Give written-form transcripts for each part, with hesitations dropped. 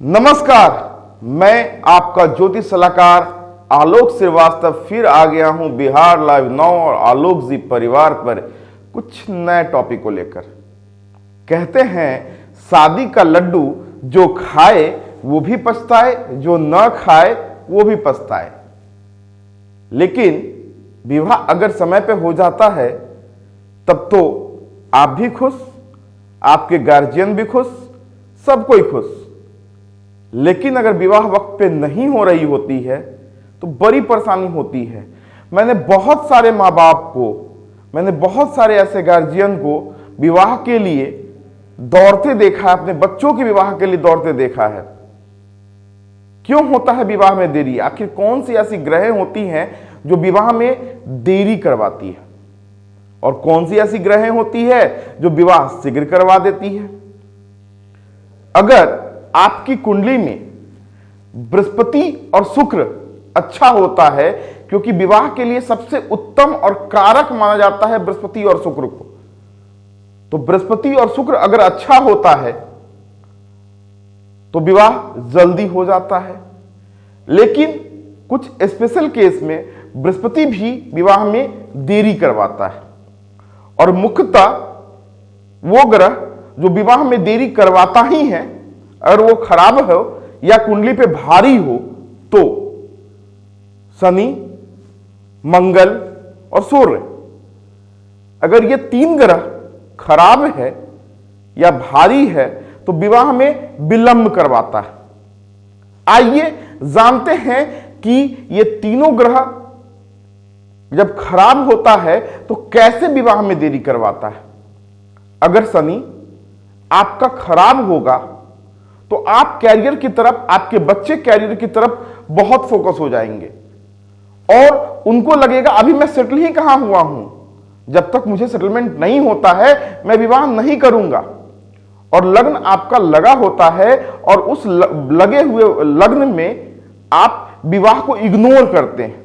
नमस्कार, मैं आपका ज्योतिष सलाहकार आलोक श्रीवास्तव फिर आ गया हूं बिहार लाइव 9 और आलोक जी परिवार पर कुछ नए टॉपिक को लेकर। कहते हैं शादी का लड्डू जो खाए वो भी पछताए, जो न खाए वो भी पछताए। लेकिन विवाह अगर समय पे हो जाता है तब तो आप भी खुश, आपके गार्जियन भी खुश, सब कोई खुश। लेकिन अगर विवाह वक्त पे नहीं हो रही होती है तो बड़ी परेशानी होती है। मैंने बहुत सारे माँ बाप को, मैंने बहुत सारे ऐसे गार्जियन को विवाह के लिए दौड़ते देखा है, अपने बच्चों के विवाह के लिए दौड़ते देखा है। क्यों होता है विवाह में देरी? आखिर कौन सी ऐसी ग्रहें होती हैं जो विवाह में देरी करवाती है, और कौन सी ऐसी ग्रहें होती है जो विवाह शीघ्र करवा देती है? अगर आपकी कुंडली में बृहस्पति और शुक्र अच्छा होता है, क्योंकि विवाह के लिए सबसे उत्तम और कारक माना जाता है बृहस्पति और शुक्र को, तो बृहस्पति और शुक्र अगर अच्छा होता है तो विवाह जल्दी हो जाता है। लेकिन कुछ स्पेशल केस में बृहस्पति भी विवाह में देरी करवाता है, और मुख्यतः वो ग्रह जो विवाह में देरी करवाता ही है, अगर वो खराब हो या कुंडली पे भारी हो तो शनि, मंगल और सूर्य। अगर ये तीन ग्रह खराब है या भारी है तो विवाह में विलंब करवाता है। आइए जानते हैं कि ये तीनों ग्रह जब खराब होता है तो कैसे विवाह में देरी करवाता है। अगर शनि आपका खराब होगा तो आप कैरियर की तरफ, आपके बच्चे कैरियर की तरफ बहुत फोकस हो जाएंगे, और उनको लगेगा अभी मैं सेटल ही कहां हुआ हूं, जब तक मुझे सेटलमेंट नहीं होता है मैं विवाह नहीं करूंगा। और लग्न आपका लगा होता है, और उस लगे हुए लग्न में आप विवाह को इग्नोर करते हैं,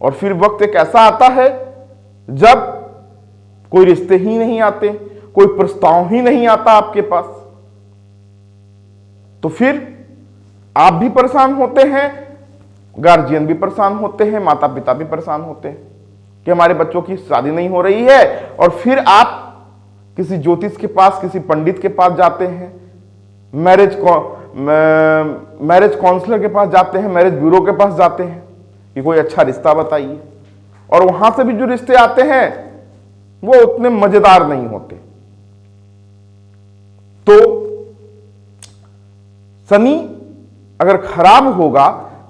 और फिर वक्त एक ऐसा आता है जब कोई रिश्ते ही नहीं आते, कोई प्रस्ताव ही नहीं आता आपके पास, तो फिर आप भी परेशान होते हैं, गार्जियन भी परेशान होते हैं, माता पिता भी परेशान होते हैं कि हमारे बच्चों की शादी नहीं हो रही है। और फिर आप किसी ज्योतिष के पास, किसी पंडित के पास जाते हैं, मैरिज काउंसलर के पास जाते हैं, मैरिज ब्यूरो के पास जाते हैं कि कोई अच्छा रिश्ता बताइए, और वहां से भी जो रिश्ते आते हैं वो उतने मजेदार नहीं होते। तो शनि अगर खराब होगा,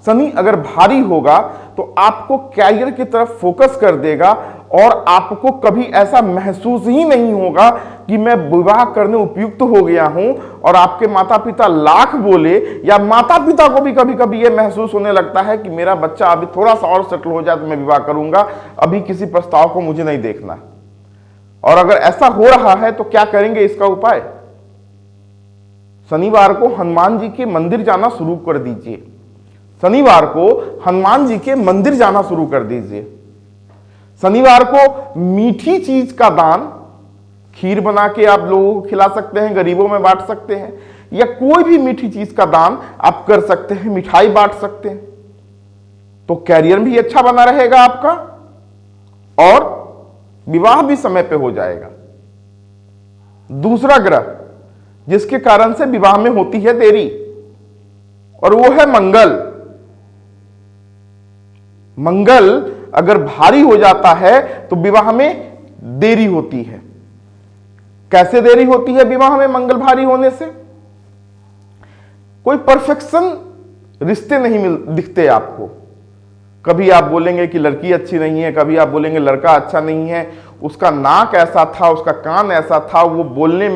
शनि अगर भारी होगा तो आपको कैरियर की तरफ फोकस कर देगा, और आपको कभी ऐसा महसूस ही नहीं होगा कि मैं विवाह करने उपयुक्त हो गया हूं। और आपके माता पिता लाख बोले, या माता पिता को भी कभी कभी यह महसूस होने लगता है कि मेरा बच्चा अभी थोड़ा सा और सेटल हो जाए तो मैं विवाह करूंगा, अभी किसी प्रस्ताव को मुझे नहीं देखना। और अगर ऐसा हो रहा है तो क्या करेंगे? इसका उपाय, शनिवार को हनुमान जी के मंदिर जाना शुरू कर दीजिए। शनिवार को हनुमान जी के मंदिर जाना शुरू कर दीजिए। शनिवार को मीठी चीज का दान, खीर बना के आप लोगों को खिला सकते हैं, गरीबों में बांट सकते हैं, या कोई भी मीठी चीज का दान आप कर सकते हैं, मिठाई बांट सकते हैं, तो कैरियर भी अच्छा बना रहेगा आपका, और विवाह भी समय पे हो जाएगा। दूसरा ग्रह जिसके कारण से विवाह में होती है देरी, और वो है मंगल। मंगल अगर भारी हो जाता है तो विवाह में देरी होती है। कैसे देरी होती है विवाह में मंगल भारी होने से? कोई परफेक्शन रिश्ते नहीं दिखते आपको। कभी आप बोलेंगे कि लड़की अच्छी नहीं है, कभी आप बोलेंगे लड़का अच्छा नहीं है, उसका नाक ऐसा था, उसका कान ऐसा था, वो बोलने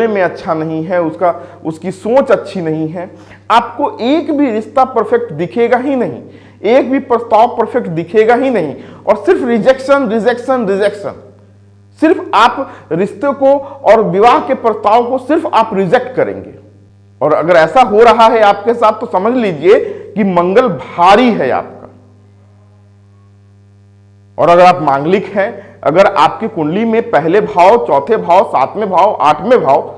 में अच्छा नहीं है, उसकी सोच अच्छी नहीं है। आपको एक भी रिश्ता परफेक्ट दिखेगा ही नहीं, एक भी प्रस्ताव परफेक्ट दिखेगा ही नहीं, और सिर्फ रिजेक्शन रिजेक्शन रिजेक्शन। सिर्फ आप रिश्ते को और विवाह के प्रस्ताव को सिर्फ आप रिजेक्ट करेंगे। और अगर ऐसा हो रहा है आपके साथ तो समझ लीजिए कि मंगल भारी है आपका। और अगर आप मांगलिक हैं, अगर आपकी कुंडली में पहले भाव, चौथे भाव, सातवें भाव, आठवें भाव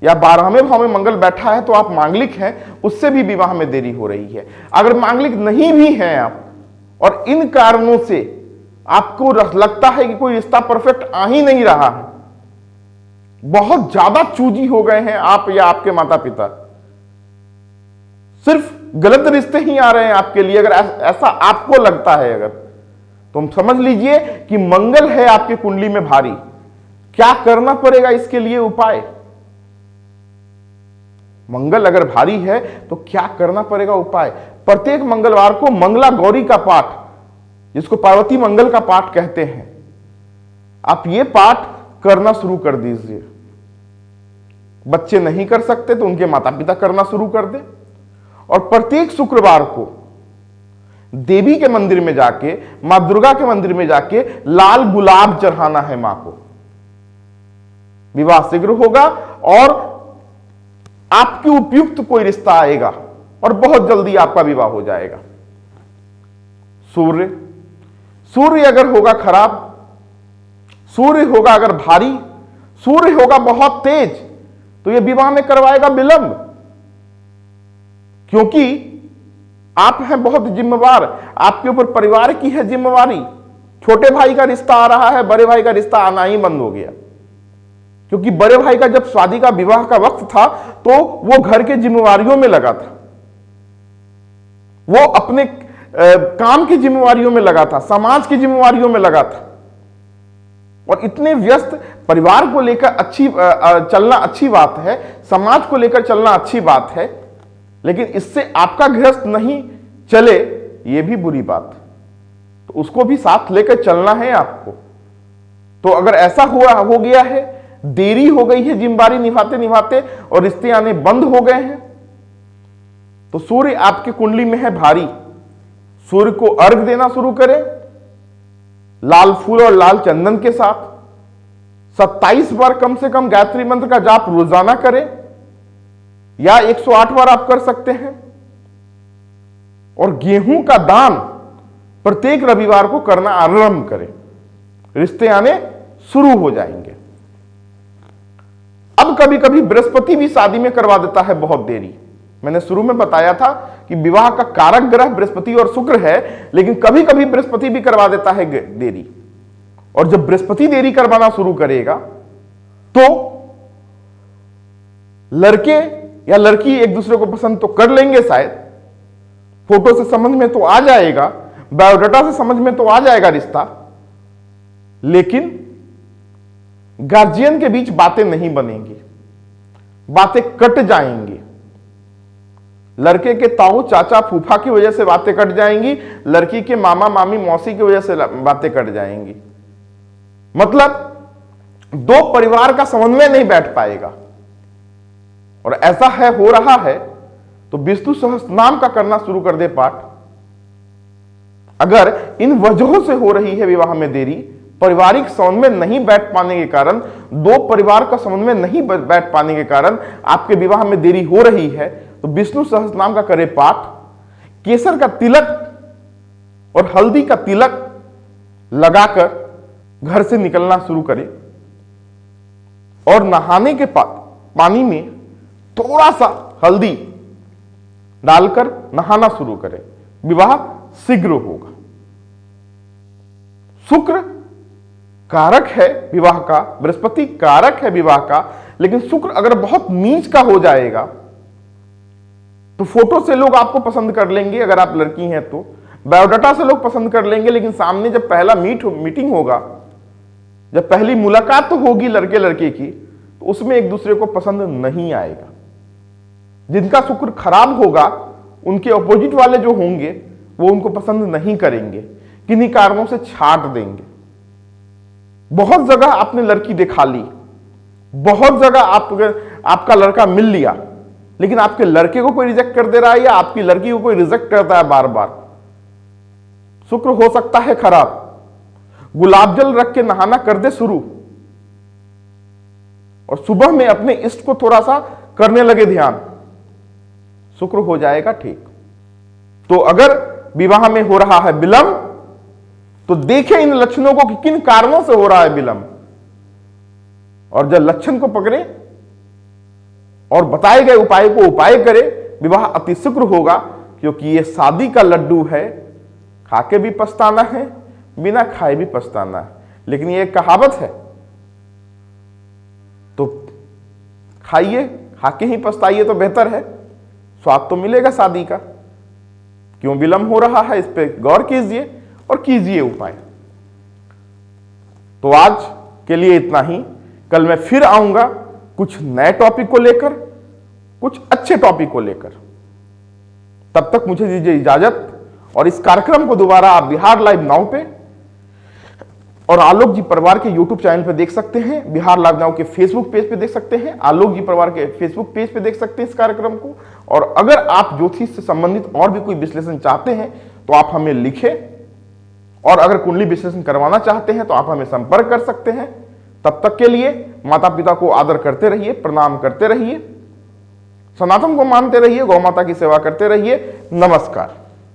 या 12वें भाव में मंगल बैठा है तो आप मांगलिक हैं, उससे भी विवाह में देरी हो रही है। अगर मांगलिक नहीं भी हैं आप और इन कारणों से आपको लगता है कि कोई रिश्ता परफेक्ट आ ही नहीं रहा है, बहुत ज्यादा चूजी हो गए हैं आप या आपके माता पिता, सिर्फ गलत रिश्ते ही आ रहे हैं आपके लिए, अगर ऐसा आपको लगता है अगर, तो समझ लीजिए कि मंगल है आपकी कुंडली में भारी। क्या करना पड़ेगा इसके लिए उपाय? मंगल अगर भारी है तो क्या करना पड़ेगा उपाय? प्रत्येक मंगलवार को मंगला गौरी का पाठ, जिसको पार्वती मंगल का पाठ कहते हैं, आप ये पाठ करना शुरू कर दीजिए। बच्चे नहीं कर सकते तो उनके माता पिता करना शुरू कर दे। और प्रत्येक शुक्रवार को देवी के मंदिर में जाके, मां दुर्गा के मंदिर में जाके लाल गुलाब चढ़ाना है मां को। विवाह शीघ्र होगा और आपके उपयुक्त कोई रिश्ता आएगा और बहुत जल्दी आपका विवाह हो जाएगा। सूर्य अगर होगा खराब, सूर्य होगा अगर भारी, सूर्य होगा बहुत तेज, तो यह विवाह में करवाएगा विलंब। क्योंकि आप हैं बहुत जिम्मेवार, आपके ऊपर परिवार की है जिम्मेवारी। छोटे भाई का रिश्ता आ रहा है, बड़े भाई का रिश्ता आना ही बंद हो गया, क्योंकि बड़े भाई का जब शादी का विवाह का वक्त था तो वो घर के जिम्मेवारियों में लगा था, वो अपने काम की जिम्मेवारियों में लगा था, समाज की जिम्मेवारियों में लगा था। और इतने व्यस्त, परिवार को लेकर चलना अच्छी बात है, समाज को लेकर चलना अच्छी बात है, लेकिन इससे आपका गृहस्थ नहीं चले यह भी बुरी बात है। तो उसको भी साथ लेकर चलना है आपको। तो अगर ऐसा हो गया है, देरी हो गई है जिम्मेदारी निभाते निभाते और रिश्ते आने बंद हो गए हैं, तो सूर्य आपकी कुंडली में है भारी। सूर्य को अर्घ देना शुरू करें लाल फूल और लाल चंदन के साथ। 27 बार कम से कम गायत्री मंत्र का जाप रोजाना करें, या 108 बार आप कर सकते हैं। और गेहूं का दान प्रत्येक रविवार को करना आरंभ करें, रिश्ते आने शुरू हो जाएंगे। अब कभी कभी बृहस्पति भी शादी में करवा देता है बहुत देरी। मैंने शुरू में बताया था कि विवाह का कारक ग्रह बृहस्पति और शुक्र है, लेकिन कभी कभी बृहस्पति भी करवा देता है देरी। और जब बृहस्पति देरी करवाना शुरू करेगा तो लड़के या लड़की एक दूसरे को पसंद तो कर लेंगे, शायद फोटो से समझ में तो आ जाएगा, बायोडाटा से समझ में तो आ जाएगा रिश्ता, लेकिन गार्जियन के बीच बातें नहीं बनेंगी, बातें कट जाएंगी। लड़के के ताऊ चाचा फूफा की वजह से बातें कट जाएंगी, लड़की के मामा मामी मौसी की वजह से बातें कट जाएंगी। मतलब दो परिवार का समन्वय नहीं बैठ पाएगा। और ऐसा है, हो रहा है, तो विष्णु सहस्त्रनाम का करना शुरू कर दे पाठ। अगर इन वजहों से हो रही है विवाह में देरी, पारिवारिक समन्वय नहीं बैठ पाने के कारण, दो परिवार का समन्वय नहीं बैठ पाने के कारण आपके विवाह में देरी हो रही है, तो विष्णु सहस्त्रनाम का करे पाठ। केसर का तिलक और हल्दी का तिलक लगाकर घर से निकलना शुरू करें और नहाने के पानी में थोड़ा सा हल्दी डालकर नहाना शुरू करें, विवाह शीघ्र होगा। शुक्र कारक है विवाह का, बृहस्पति कारक है विवाह का, लेकिन शुक्र अगर बहुत नीच का हो जाएगा तो फोटो से लोग आपको पसंद कर लेंगे, अगर आप लड़की हैं तो बायोडाटा से लोग पसंद कर लेंगे, लेकिन सामने जब पहला मीटिंग होगा, जब पहली मुलाकात तो होगी लड़के लड़के की, तो उसमें एक दूसरे को पसंद नहीं आएगा। जिनका शुक्र खराब होगा उनके ऑपोजिट वाले जो होंगे वो उनको पसंद नहीं करेंगे, किन्हीं कारणों से छांट देंगे। बहुत जगह आपने लड़की दिखा ली, बहुत जगह आपका लड़का मिल लिया, लेकिन आपके लड़के को कोई रिजेक्ट कर दे रहा है या आपकी लड़की को कोई रिजेक्ट करता है बार बार। शुक्र हो सकता है खराब। गुलाब जल रख के नहाना कर दे शुरू, और सुबह में अपने इष्ट को थोड़ा सा करने लगे ध्यान, शुक्र हो जाएगा ठीक। तो अगर विवाह में हो रहा है विलंब, तो देखें इन लक्षणों को कि किन कारणों से हो रहा है विलंब, और जब लक्षण को पकड़े और बताए गए उपाय को उपाय करें, विवाह अति शीघ्र होगा, क्योंकि ये शादी का लड्डू है, खाके भी पछताना है, बिना खाए भी पछताना है। लेकिन ये एक कहावत है, तो खाइए, खाके ही पछताइए तो बेहतर है, स्वाद तो मिलेगा शादी का। क्यों विलंब हो रहा है, इस पे गौर कीजिए और कीजिए उपाय। तो आज के लिए इतना ही। कल मैं फिर आऊंगा कुछ नए टॉपिक को लेकर, कुछ अच्छे टॉपिक को लेकर। तब तक मुझे दीजिए इजाजत, और इस कार्यक्रम को दोबारा आप बिहार लाइव नाउ पे और आलोक जी परिवार के यूट्यूब चैनल पे देख सकते हैं, बिहार लाइव नाउ के फेसबुक पेज पे देख सकते हैं, आलोक जी परिवार के फेसबुक पेज पे देख सकते हैं इस कार्यक्रम को। और अगर आप ज्योतिष से संबंधित और भी कोई विश्लेषण चाहते हैं तो आप हमें लिखें, और अगर कुंडली विश्लेषण करवाना चाहते हैं तो आप हमें संपर्क कर सकते हैं। तब तक के लिए माता पिता को आदर करते रहिए, प्रणाम करते रहिए, सनातन को मानते रहिए, गौ माता की सेवा करते रहिए। नमस्कार।